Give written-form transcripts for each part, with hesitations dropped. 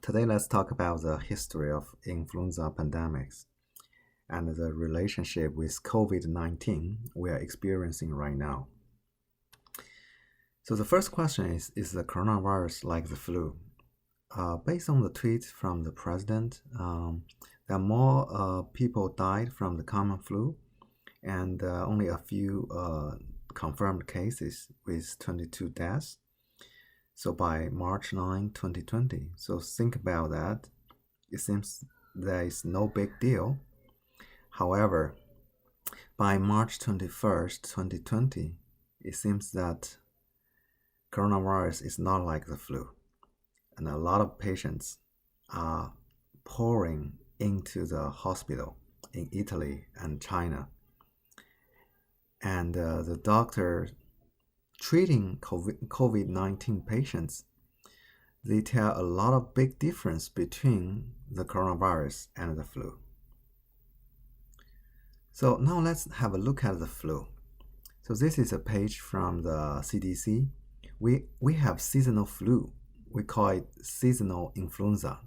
Today, let's talk about the history of influenza pandemics and the relationship with COVID-19 we are experiencing right now. So the first question is the coronavirus like the flu? Based on the tweets from the president, that more people died from the common flu and only a few confirmed cases with 22 deaths. So by March 9, 2020, so think about that. It seems there is no big deal. However, by March 21st, 2020, it seems that coronavirus is not like the flu. And a lot of patients are pouring into the hospital in Italy and China. And the doctor treating COVID-19 patients, they tell a lot of big difference between the coronavirus and the flu. So now let's have a look at the flu. So this is a page from the CDC. We have seasonal flu. We call it seasonal influenza.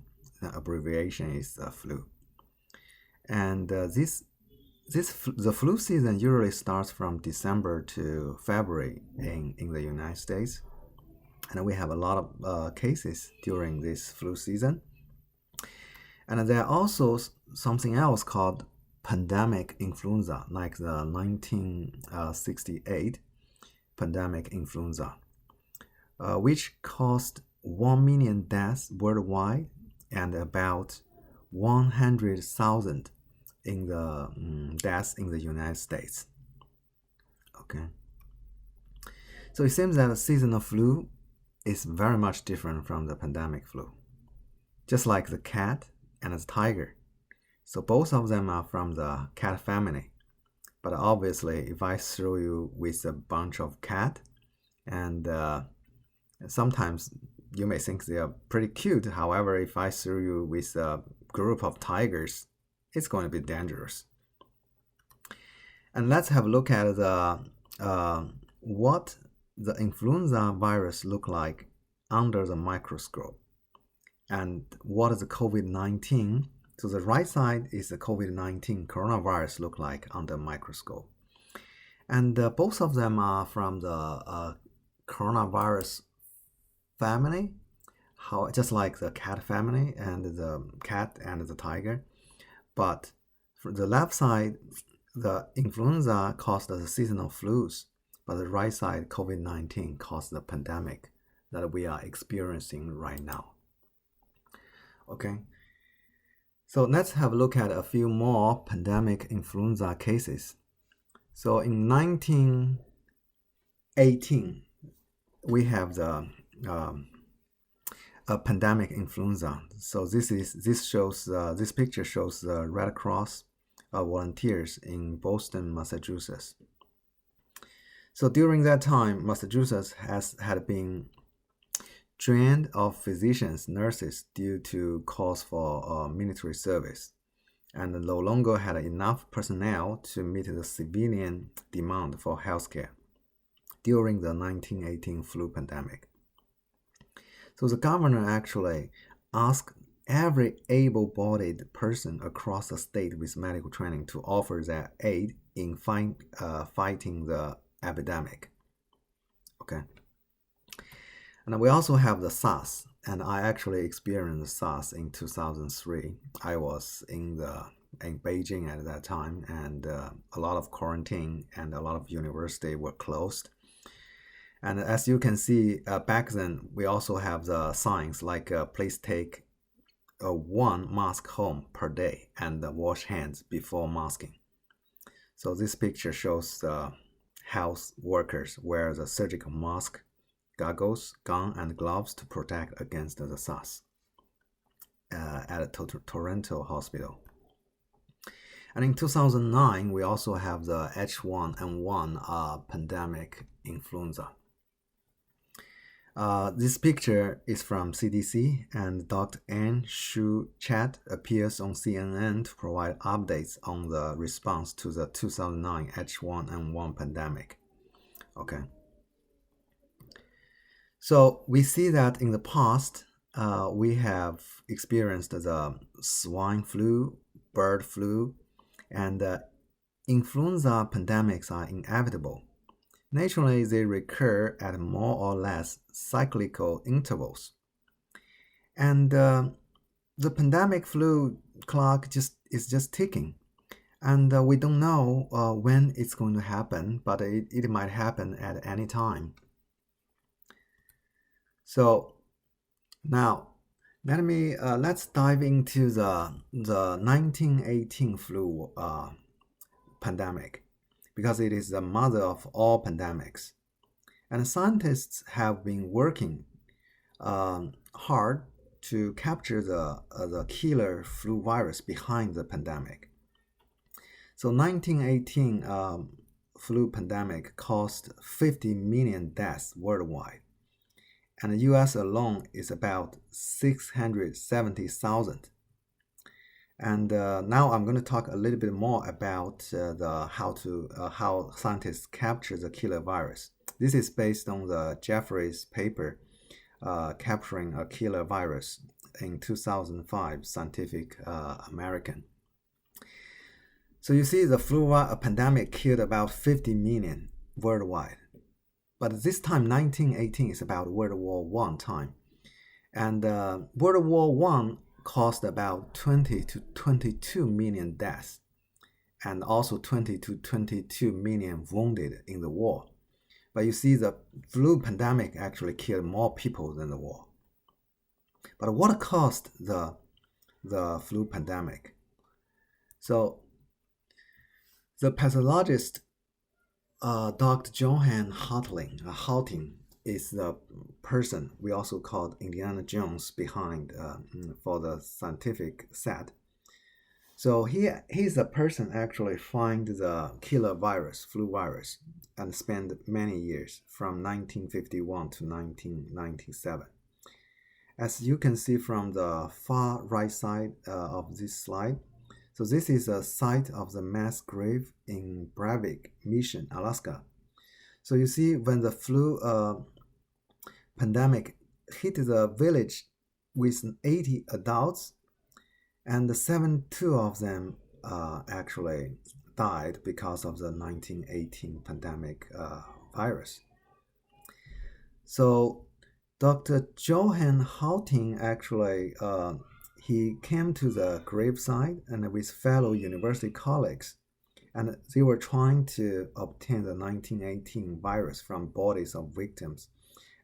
The abbreviation is flu. And the flu season usually starts from December to February in the United States. And we have a lot of cases during this flu season. And there are also something else called pandemic influenza, like the 1968 pandemic influenza, which caused 1 million deaths worldwide and about 100,000 in the deaths in the United States. Okay. So it seems that the seasonal flu is very much different from the pandemic flu. Just like the cat and the tiger. So both of them are from the cat family. But obviously, if I throw you with a bunch of cat, and sometimes you may think they are pretty cute. However, if I throw you with a group of tigers, it's going to be dangerous. And let's have a look at what the influenza virus look like under the microscope, and what is the COVID-19. So the right side is the COVID-19 coronavirus look like under microscope, and both of them are from the coronavirus family, just like the cat family and the cat and the tiger. But for the left side, the influenza caused the seasonal flus, but the right side, COVID-19, caused the pandemic that we are experiencing right now. Okay, so let's have a look at a few more pandemic influenza cases. So in 1918, we have the pandemic influenza. So this picture shows the Red Cross volunteers in Boston, Massachusetts. So during that time, Massachusetts had been drained of physicians, nurses due to calls for military service, and no longer had enough personnel to meet the civilian demand for healthcare during the 1918 flu pandemic. So the governor actually asked every able-bodied person across the state with medical training to offer their aid in fighting the epidemic. Okay. And we also have the SARS, and I actually experienced SARS in 2003. I was in Beijing at that time, and a lot of quarantine and a lot of universities were closed. And as you can see, back then, we also have the signs like please take one mask home per day and wash hands before masking. So this picture shows the health workers wear the surgical mask, goggles, gun, and gloves to protect against the SARS at a Toronto hospital. And in 2009, we also have the H1N1 pandemic influenza. This picture is from CDC, and Dr. Anne Shu Chat appears on CNN to provide updates on the response to the 2009 H1N1 pandemic. Okay. So we see that in the past, we have experienced the swine flu, bird flu, and influenza pandemics are inevitable. Naturally, they recur at more or less cyclical intervals. And the pandemic flu clock is just ticking. And we don't know when it's going to happen, but it might happen at any time. So now let's dive into the 1918 flu pandemic, because it is the mother of all pandemics. And scientists have been working hard to capture the killer flu virus behind the pandemic. So 1918 flu pandemic caused 50 million deaths worldwide. And the US alone is about 670,000. And now I'm going to talk a little bit more about how scientists capture the killer virus. This is based on the Jeffries paper, Capturing a Killer Virus, in 2005, Scientific American. So you see, the flu pandemic killed about 50 million worldwide. But this time, 1918 is about World War I time. And World War I caused about 20 to 22 million deaths, and also 20 to 22 million wounded in the war. But you see, the flu pandemic actually killed more people than the war. But what caused the flu pandemic? So the pathologist Dr. Johan Hultin is the person we also called Indiana Jones behind for the scientific set. So he's the person actually find the killer virus, flu virus, and spent many years from 1951 to 1997. As you can see from the far right side of this slide, so this is a site of the mass grave in Breivik Mission, Alaska. So you see, when the flu pandemic hit the village with 80 adults, and 72 of them actually died because of the 1918 pandemic virus. So Dr. Johan Hultin actually he came to the gravesite and with fellow university colleagues, and they were trying to obtain the 1918 virus from bodies of victims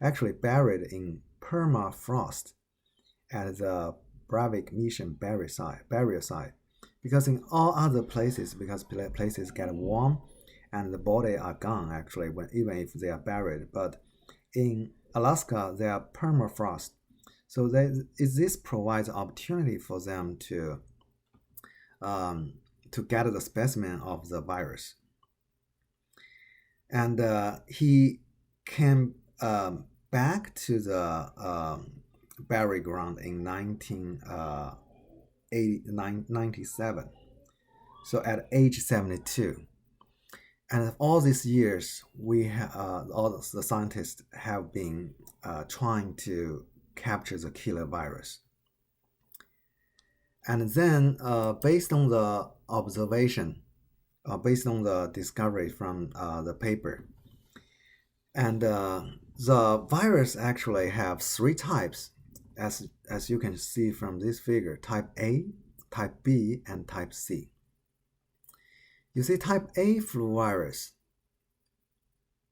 actually buried in permafrost at the Breivik Mission burial site. Because in all other places, because places get warm and the body are gone actually, even if they are buried, but in Alaska they are permafrost. So this provides opportunity for them to gather the specimen of the virus. And he came back to the burial ground in 1997, so at age 72. And all these years, all the scientists have been trying to capture the killer virus. And then, based on the observation, based on the discovery from the paper, and the virus actually have three types, as you can see from this figure: type A, type B, and type C. You see, type A flu virus,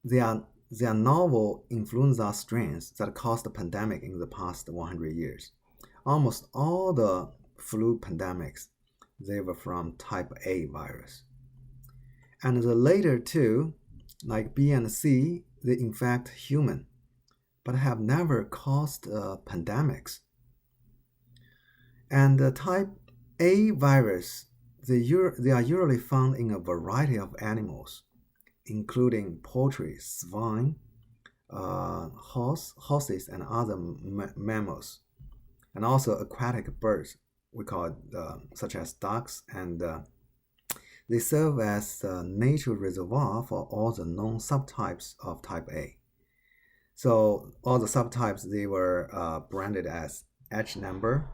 they are novel influenza strains that caused the pandemic in the past 100 years. Almost all the flu pandemics, they were from type A virus. And the later two, like B and C, they infect human, but have never caused pandemics. And the type A virus, they are usually found in a variety of animals, including poultry, swine, horses, and other mammals, and also aquatic birds, we call it, such as ducks, and they serve as a natural reservoir for all the known subtypes of type A. So all the subtypes, they were branded as H number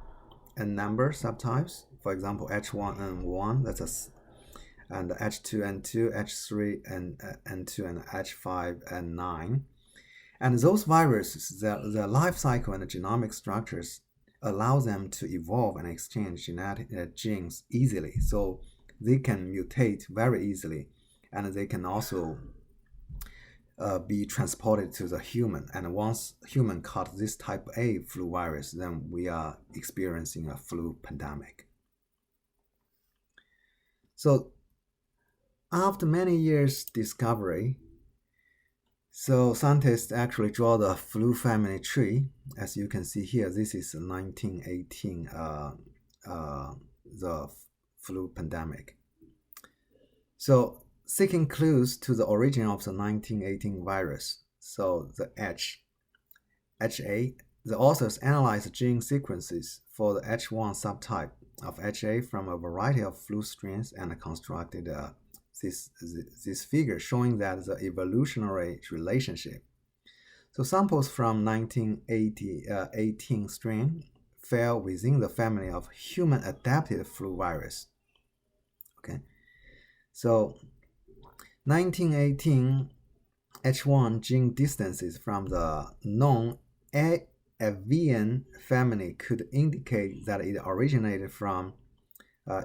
and number subtypes. For example, H1N1, and H2N2, H3N2, and H5N9. And those viruses, their life cycle and the genomic structures allow them to evolve and exchange genetic genes easily. So they can mutate very easily, and they can also be transported to the human. And once human caught this type A flu virus, then we are experiencing a flu pandemic. So after many years discovery, so scientists actually draw the flu family tree. As you can see here, this is 1918, the flu pandemic. So seeking clues to the origin of the 1918 virus, so the HA, the authors analyzed gene sequences for the H1 subtype of HA from a variety of flu strains and constructed this figure showing that the evolutionary relationship. So samples from 1918 strain fell within the family of human-adapted flu virus. Okay, so 1918 H1 gene distances from the non-avian family could indicate that it originated from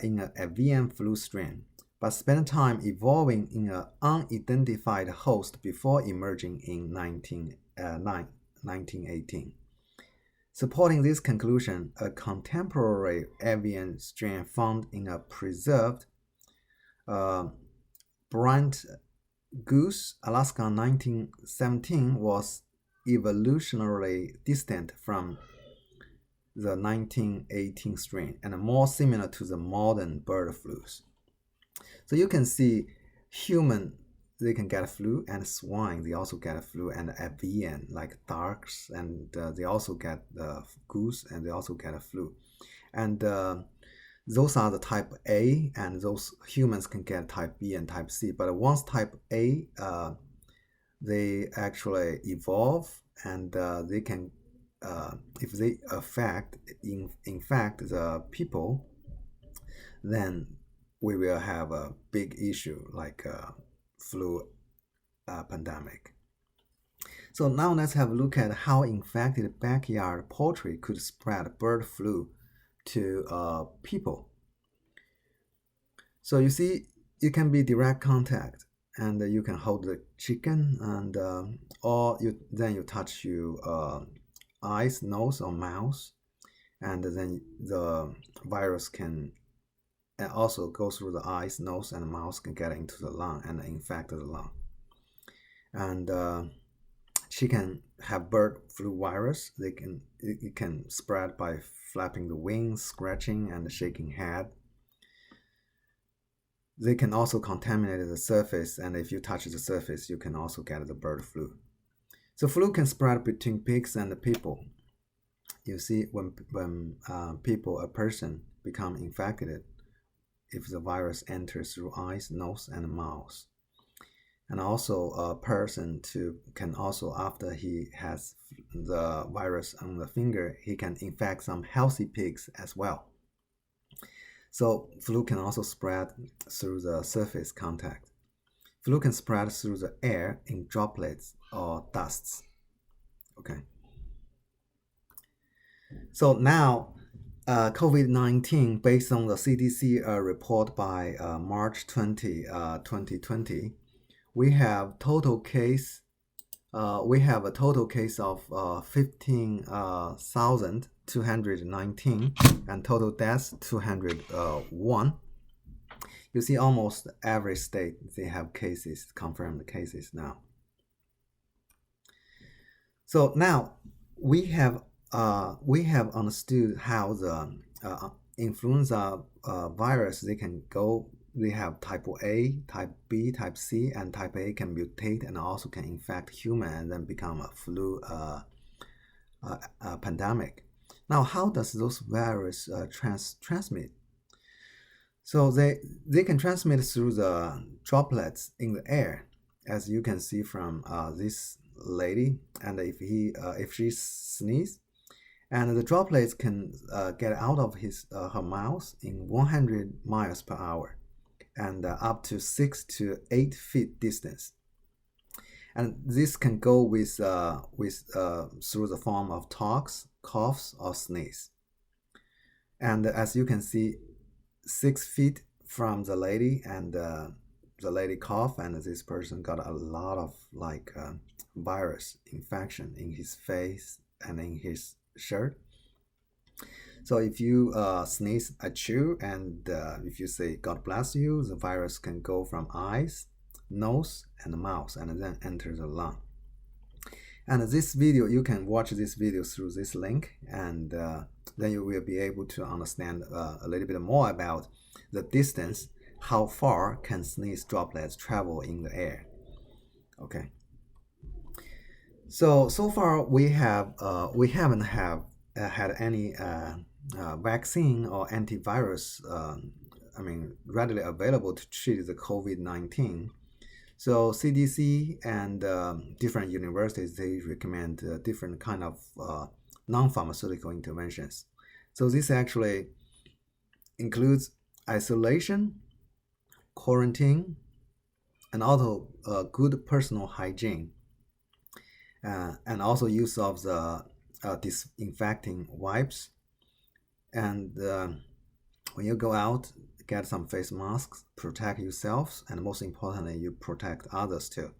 in an avian flu strain, but spent time evolving in an unidentified host before emerging in 1918. Supporting this conclusion, a contemporary avian strain found in a preserved Brant goose, Alaska, 1917 was evolutionarily distant from the 1918 strain and more similar to the modern bird flus. So you can see human, they can get a flu, and swine, they also get a flu, and avian, like ducks, and they also get the goose, and they also get a flu. And those are the type A, and those humans can get type B and type C. But once type A, they actually evolve, and they can, if they affect, in fact, the people, then we will have a big issue like flu pandemic. So now let's have a look at how infected backyard poultry could spread bird flu to people. So you see, it can be direct contact, and you can hold the chicken, and or then you touch your eyes, nose, or mouth, and then the virus can also go through the eyes, nose, and mouth, can get into the lung and infect the lung. And chicken have bird flu virus. It can spread by flapping the wings, scratching, and shaking head. They can also contaminate the surface, and if you touch the surface, you can also get the bird flu. So flu can spread between pigs and people. You see, when a person become infected, if the virus enters through eyes, nose, and mouth. And also a person can also, after he has the virus on the finger, he can infect some healthy pigs as well. So flu can also spread through the surface contact. Flu can spread through the air in droplets or dusts. Okay. So now, COVID-19, based on the CDC report by March 20, 2020, we have a total case of 15,219 and total deaths 201. You see, almost every state, they have cases, confirmed cases now. So now we have understood how the influenza virus, they have type A, type B, type C, and type A can mutate and also can infect human and then become a flu pandemic. Now, how does those virus transmit? So they can transmit through the droplets in the air, as you can see from this lady. And if she sneezes, And the droplets can get out of her mouth in 100 miles per hour and up to 6 to 8 feet distance. And this can go with through the form of talks, coughs, or sneeze. And as you can see, 6 feet from the lady, and the lady cough, and this person got a lot of virus infection in his face and in his shirt. So if you sneeze at you, and if you say God bless you, the virus can go from eyes, nose, and mouth, and then enter the lung. And this video, you can watch this video through this link, and then you will be able to understand a little bit more about the distance, how far can sneeze droplets travel in the air. Okay. So far we haven't had any vaccine or antivirus readily available to treat the COVID-19. So CDC and different universities, they recommend different kind of non-pharmaceutical interventions. So this actually includes isolation, quarantine, and also good personal hygiene, and also use of the disinfecting wipes. And when you go out, get some face masks, protect yourselves, and most importantly, you protect others too.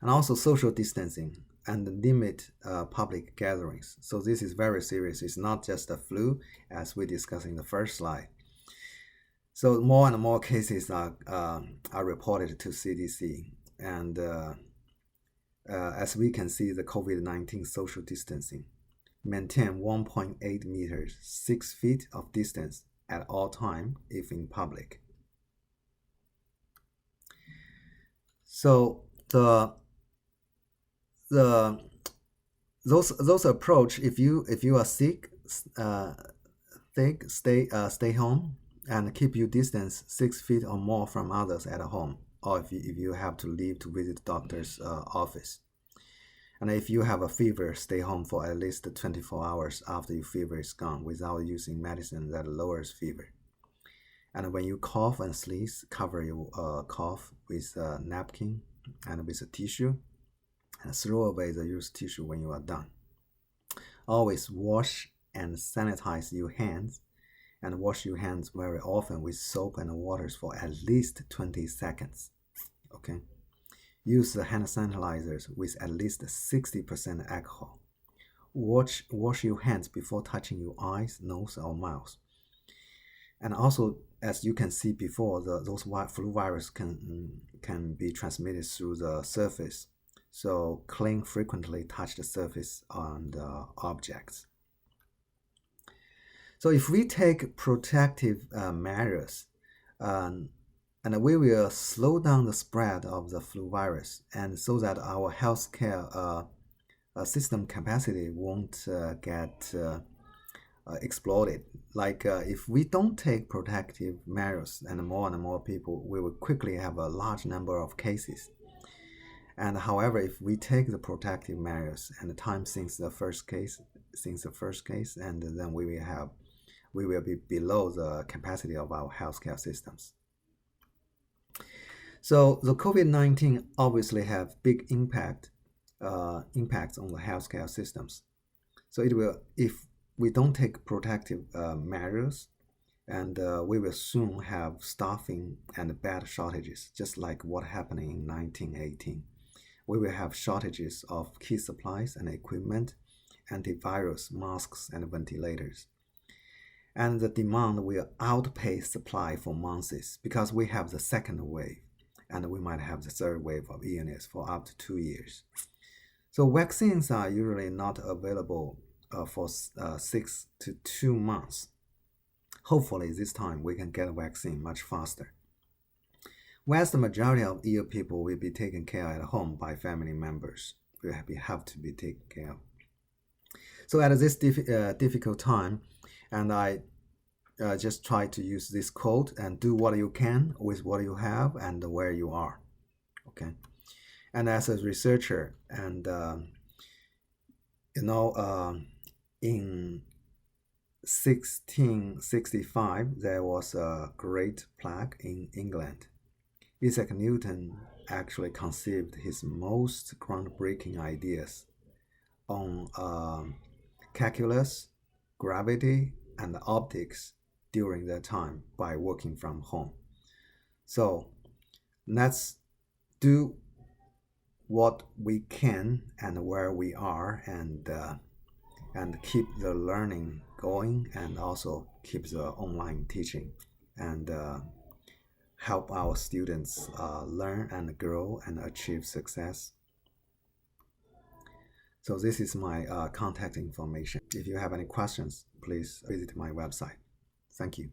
And also social distancing and limit public gatherings. So this is very serious. It's not just a flu, as we discussed in the first slide. So more and more cases are reported to CDC, and as we can see, the COVID-19 social distancing, maintain 1.8 meters, 6 feet of distance at all time if in public. So those approach, if you are sick, stay home and keep your distance 6 feet or more from others at home, or if you have to leave to visit doctor's office. And if you have a fever, stay home for at least 24 hours after your fever is gone without using medicine that lowers fever. And when you cough and sneeze, cover your cough with a napkin and with a tissue, and throw away the used tissue when you are done. Always wash and sanitize your hands, and wash your hands very often with soap and water for at least 20 seconds. Okay. Use the hand sanitizers with at least 60% alcohol. Wash your hands before touching your eyes, nose, or mouth. And also, as you can see before, those flu virus can be transmitted through the surface. So clean frequently, touch the surface on the objects. So if we take protective measures, and we will slow down the spread of the flu virus, and so that our healthcare system capacity won't get exploded. If we don't take protective measures, and more people, we will quickly have a large number of cases. And however, if we take the protective measures and the time since the first case, and then we will be below the capacity of our healthcare systems. So the COVID-19 obviously have big impacts on the healthcare systems. So it will, if we don't take protective measures, and we will soon have staffing and bed shortages, just like what happened in 1918. We will have shortages of key supplies and equipment, antivirus, masks, and ventilators. And the demand will outpace supply for months because we have the second wave, and we might have the third wave of illness for up to 2 years. So vaccines are usually not available for 6 to 2 months. Hopefully this time we can get a vaccine much faster. Whereas the majority of ill people will be taken care of at home by family members, will have to be taken care of. So at this difficult time, and I just try to use this quote and do what you can with what you have and where you are. Okay. And as a researcher, and In 1665, there was a great plague in England. Isaac Newton actually conceived his most groundbreaking ideas on calculus, gravity, and optics during that time by working from home. So let's do what we can and where we are, and keep the learning going, and also keep the online teaching, and help our students learn and grow and achieve success. So this is my contact information. If you have any questions, please visit my website. Thank you.